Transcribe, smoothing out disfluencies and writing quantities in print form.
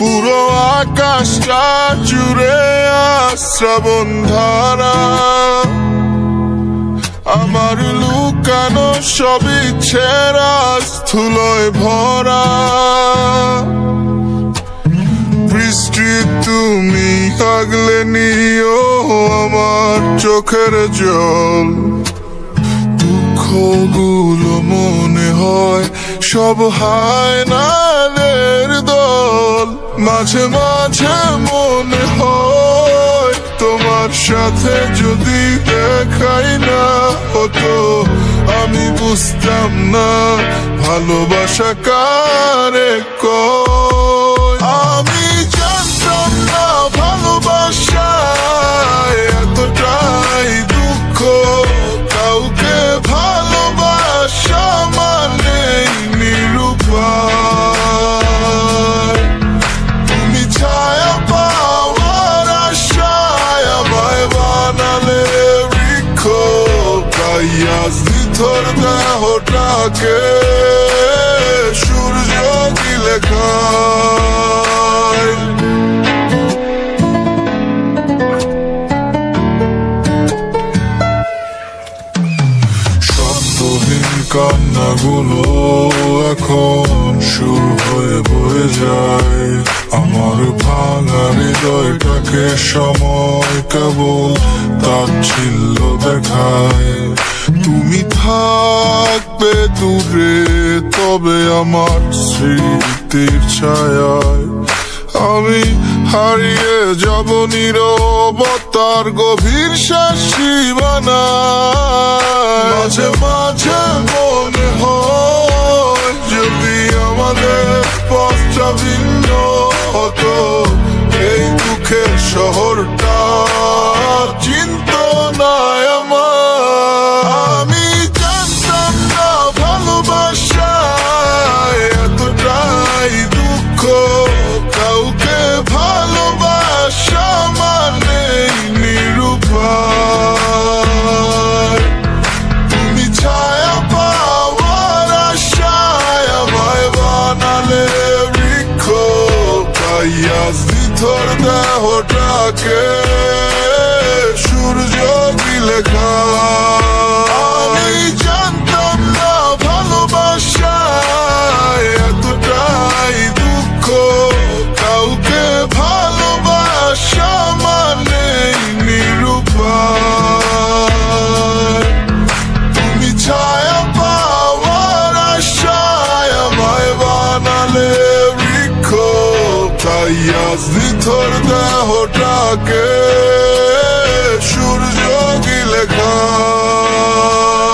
পুরো আকাশটা জুড়ে শ্রাবণ ধারা, আমার লুকানো সব ইচ্ছেরা স্থূলয় ভরা। বৃষ্টি তুমি আগলে নিও আমার চোখের জল, দুঃখগুলো মনে হয় সব হায়নাদের দল। মাঝে মাঝে মনে হয় তোমার সাথে যদি দেখাই না হতো, আমি বুঝতাম না ভালোবাসা কারে কয়। আমি জানতাম না ভালোবাসা এতটাই দুঃখ, কাউকে ভালোবাসা মানে নিরুপায়। তুমি ছায়া পাওয়ার আশায় আমায় বানালে বৃক্ষ, তাই আজ নিথর দেহটাকে সূর্য দিলে খায়। শব্দহীন কান্নাগুলো এখন সুর হয়ে বয়ে যায়, আমার ভাঙা হৃদয়টাকে সময় কেবল তাচ্ছিল্য দেখায়। তুমি থাকবে দূরে তবে আমার স্মৃতির ছায়ায়, আমি হারিয়ে যাব নীরবতার গভীর সীমানায়। মাঝে মাঝে মনে হয় যদি আমাদের পথটা ভিন্ন হতো, এই দুঃখের শহরটা চিন্তা নাই আমার। আমি জানতাম না ভালোবাসা এতটাই দুঃখ, কাউকে ভালোবাসা মানে নিরুপায়। তুমি ছায়া পাওয়ার আশায় আমায় বানালে বৃক্ষ, তাই আজ নিথর দেহটাকে সূর্য দিলে খায়। আমি জানতাম না ভালোবাসা এতটাই দুঃখ, কাউকে ভালোবাসা মানে নিরুপায়। তুমি ছায়া পাওয়ার আশায় আমায় বানালে বৃক্ষ, তাই আজ নিথর দেহটাকে সূর্য দিলে খায়।